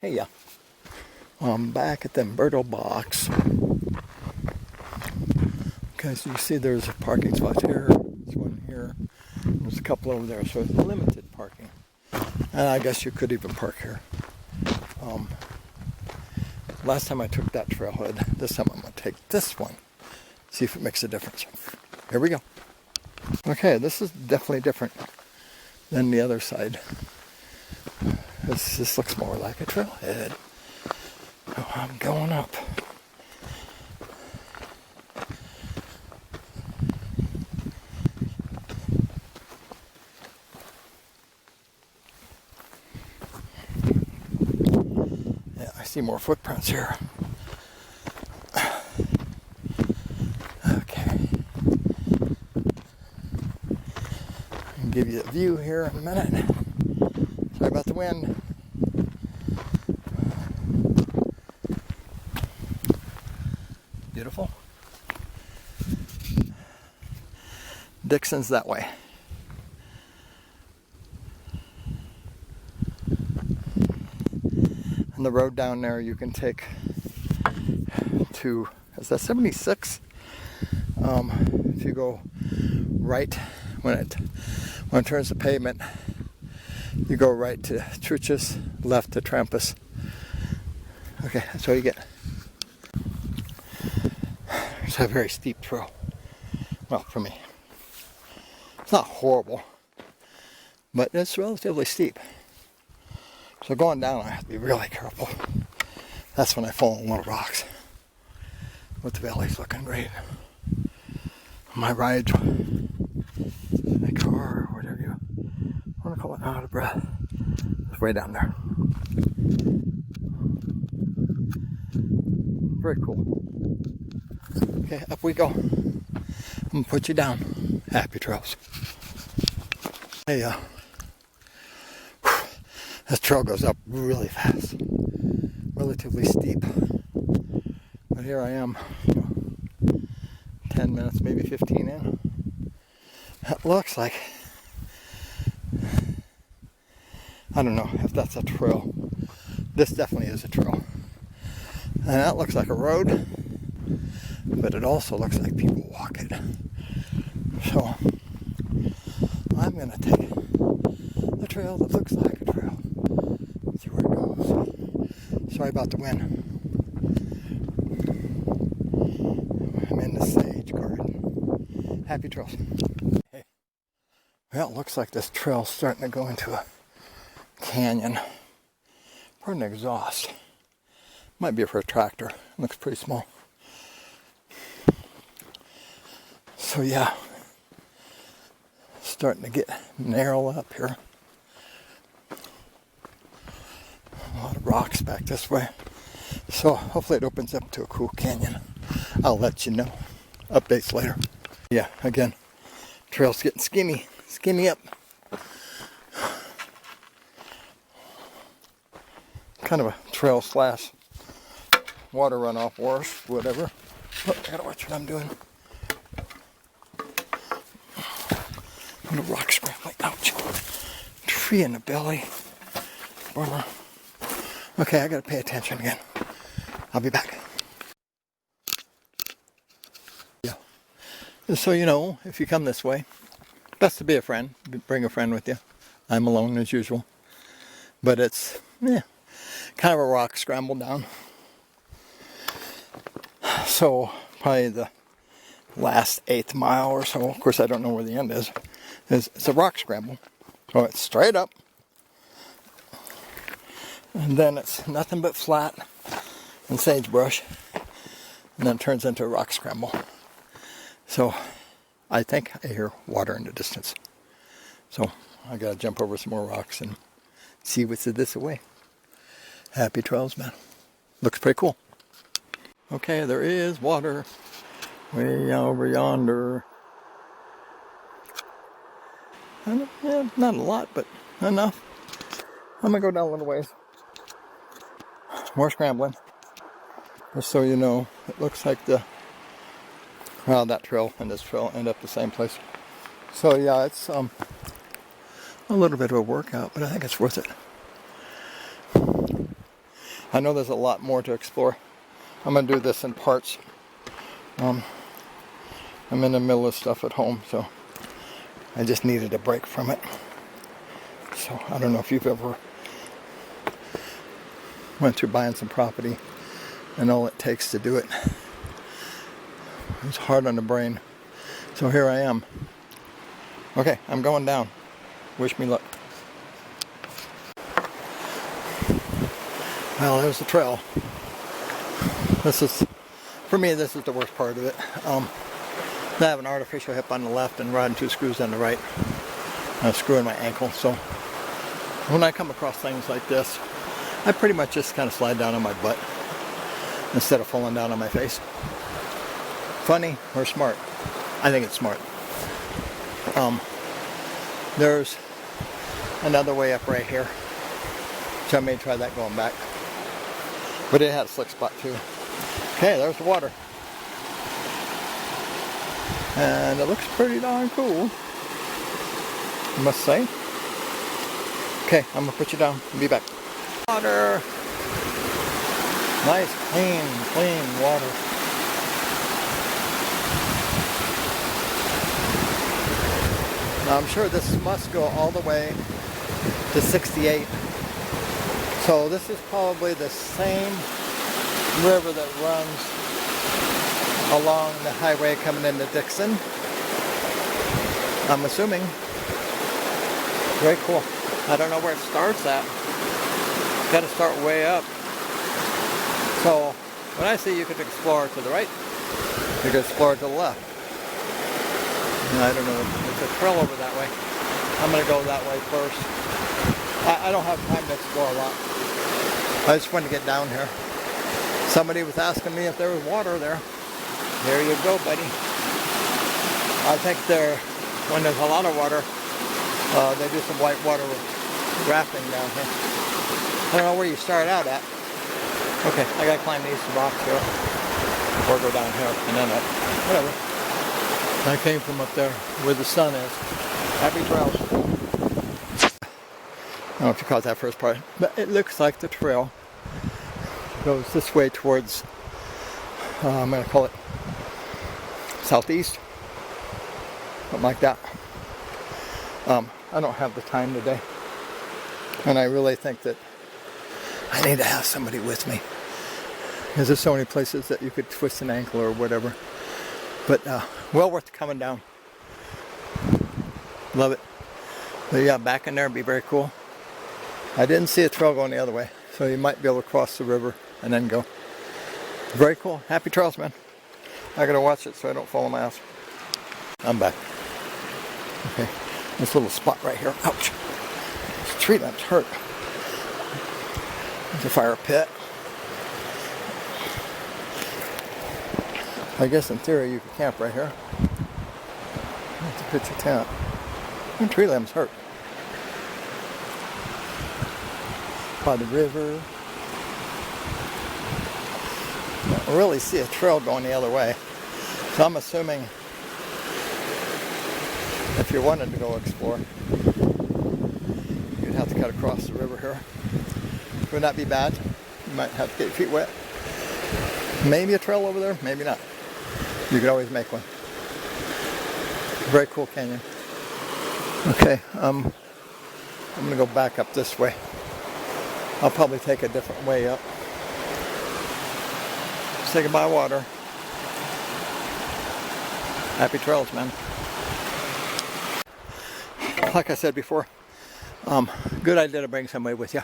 Hey, yeah. I'm back at the Emburdo Box. Okay, so you see there's parking spots here. There's one here. There's a couple over there, so it's limited parking. And I guess you could even park here. Last time I took that trailhead. This time I'm going to take this one. See if it makes a difference. Here we go. Okay, this is definitely different than the other side. This looks more like a trailhead. So I'm going up. Yeah, I see more footprints here. Okay. I'll give you a view here in a minute. Sorry about the wind. Beautiful. Dixon's that way. And the road down there you can take to, is that 76? If you go right when it turns the pavement, you go right to Truchas, left to Trampas. Okay, that's what you get. It's a very steep trail. Well, for me. It's not horrible, but it's relatively steep. So going down, I have to be really careful. That's when I fall on little rocks. But the valley's looking great. My ride, my car, whatever you want to call it, out of breath. It's way down there. Very cool. Okay, up we go. I'm gonna put you down. Happy trails. Hey, this trail goes up really fast, relatively steep. But here I am, 10 minutes, maybe 15 in. It looks like, I don't know if that's a trail. This definitely is a trail. And that looks like a road, but it also looks like people walk it. So I'm going to take the trail that looks like a trail. See where it goes. Sorry about the wind. I'm in the sage garden. Happy trails. Hey. Well, it looks like this trail's starting to go into a canyon. Pardon the exhaust. Might be for a tractor. It looks pretty small. So yeah, starting to get narrow up here. A lot of rocks back this way. So hopefully it opens up to a cool canyon. I'll let you know. Updates later. Yeah, again, trail's getting skinny up. Kind of a trail slash water runoff or whatever. Oh, I gotta watch what I'm doing. I'm gonna rock scrambling. Ouch. Tree in the belly. Bummer. Okay, I gotta pay attention again. I'll be back. Yeah. So you know, if you come this way, best to be a friend. Bring a friend with you. I'm alone as usual. But it's, kind of a rock scramble down. So probably the last 8th mile or so, of course I don't know where the end is, it's a rock scramble. So it's straight up, and then it's nothing but flat and sagebrush, and then it turns into a rock scramble. So I think I hear water in the distance. So I gotta jump over some more rocks and see what's this away. Happy trails, man. Looks pretty cool. Okay, there is water way over yonder. Not a lot, but enough. I'm gonna go down a little ways. More scrambling. Just so you know, it looks like that trail and this trail end up the same place. So yeah, it's a little bit of a workout, but I think it's worth it. I know there's a lot more to explore. I'm going to do this in parts. I'm in the middle of stuff at home, so I just needed a break from it. So I don't know if you've ever went through buying some property and all it takes to do it. It's hard on the brain. So here I am. Okay, I'm going down. Wish me luck. Well, there's the trail. This is, for me, this is the worst part of it. I have an artificial hip on the left and riding 2 screws on the right. I'm screwing my ankle, so when I come across things like this, I pretty much just kind of slide down on my butt instead of falling down on my face. Funny or smart? I think it's smart. There's another way up right here, so I may try that going back. But it had a slick spot too. Okay, there's the water. And it looks pretty darn cool, I must say. Okay, I'm gonna put you down and be back. Water. Nice, clean water. Now I'm sure this must go all the way to 68. So this is probably the same river that runs along the highway coming into Dixon. I'm assuming. Very cool. I don't know where it starts at. Got to start way up. So when I say you could explore to the right, you could explore to the left. And I don't know, there's a trail over that way. I'm going to go that way first. I don't have time to explore a lot. I just wanted to get down here. Somebody was asking me if there was water there. There you go, buddy. I think when there's a lot of water, they do some whitewater rafting down here. I don't know where you start out at. Okay, I gotta climb these rocks here. Or go down here and then up. Whatever. I came from up there where the sun is. Happy trails. I don't know if you caught that first part, but it looks like the trail goes this way towards, I'm going to call it southeast, something like that. I don't have the time today, and I really think that I need to have somebody with me, because there's so many places that you could twist an ankle or whatever, but well worth coming down. Love it. But yeah, back in there would be very cool. I didn't see a trail going the other way, so you might be able to cross the river and then go. Very cool. Happy trails, man. I gotta watch it so I don't fall on my ass. I'm back. Okay, this little spot right here. Ouch. This tree limb's hurt. There's a fire pit. I guess in theory you could camp right here. That's a pitch of tent. And tree limbs hurt. By the river. I don't really see a trail going the other way. So I'm assuming if you wanted to go explore, you'd have to cut across the river here. Would not be bad. You might have to get your feet wet. Maybe a trail over there, maybe not. You could always make one. Very cool canyon. Okay, I'm going to go back up this way. I'll probably take a different way up. Say goodbye, water. Happy trails, man. Like I said before, good idea to bring somebody with you.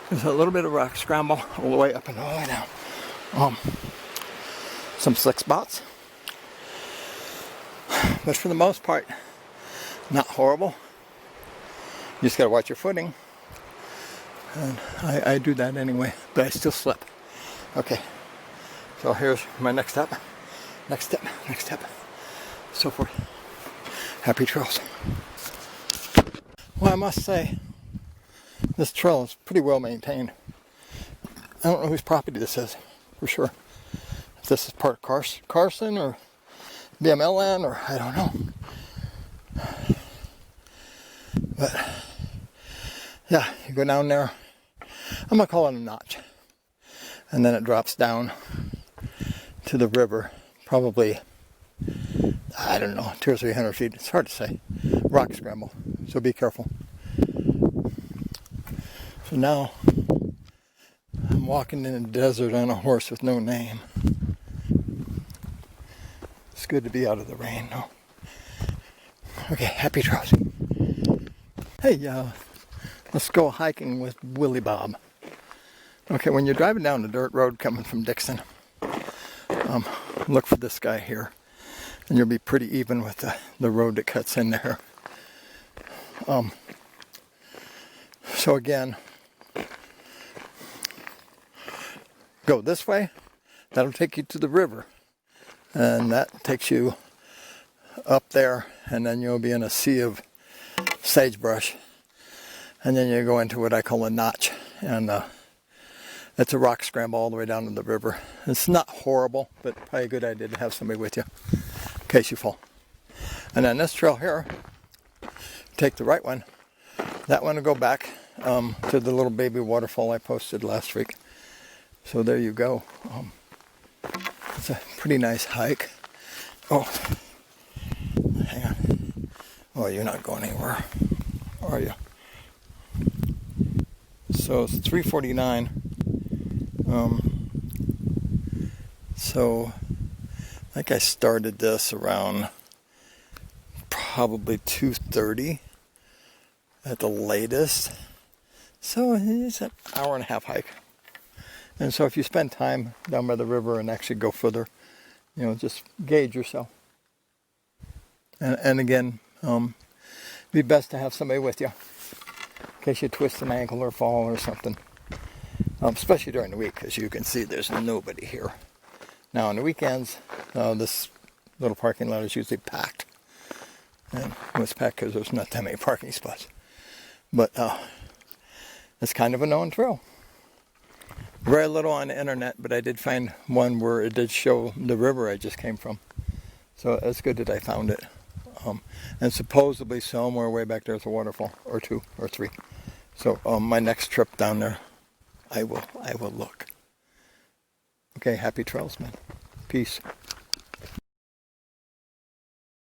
There's a little bit of rock scramble all the way up and all the way down. Some slick spots. But for the most part, not horrible. You just got to watch your footing. And I do that anyway, but I still slip. Okay, so here's my next step, so forth. Happy trails. Well, I must say, this trail is pretty well maintained. I don't know whose property this is, for sure. If this is part of Carson or BML land, or I don't know. But, yeah, you go down there. I'm going to call it a notch. and then it drops down to the river, probably, I don't know, 200 or 300 feet. It's hard to say. Rock scramble, so be careful. So now I'm walking in the desert on a horse with no name. It's good to be out of the rain, though. Okay, happy trails. Hey, let's go hiking with Williebob. Okay, when you're driving down the dirt road coming from Dixon, look for this guy here, and you'll be pretty even with the road that cuts in there. So again, go this way, that'll take you to the river, and that takes you up there, and then you'll be in a sea of sagebrush, and then you go into what I call a notch, and it's a rock scramble all the way down to the river. It's not horrible, but probably a good idea to have somebody with you in case you fall. And then this trail here, take the right one. That one will go back to the little baby waterfall I posted last week. So there you go. It's a pretty nice hike. Oh, hang on. Oh, you're not going anywhere, are you? So it's 3:49. So I think I started this around probably 2:30 at the latest. So it's an hour and a half hike. And so if you spend time down by the river and actually go further, just gauge yourself. And again, it'd be best to have somebody with you in case you twist an ankle or fall or something. Especially during the week, because you can see there's nobody here. Now on the weekends, this little parking lot is usually packed. And it's packed because there's not that many parking spots. But it's kind of a known trail. Very little on the internet, but I did find one where it did show the river I just came from. So it's good that I found it. And supposedly somewhere way back there is a waterfall, or 2 or 3. So my next trip down there, I will look. Okay, happy trails, man. Peace.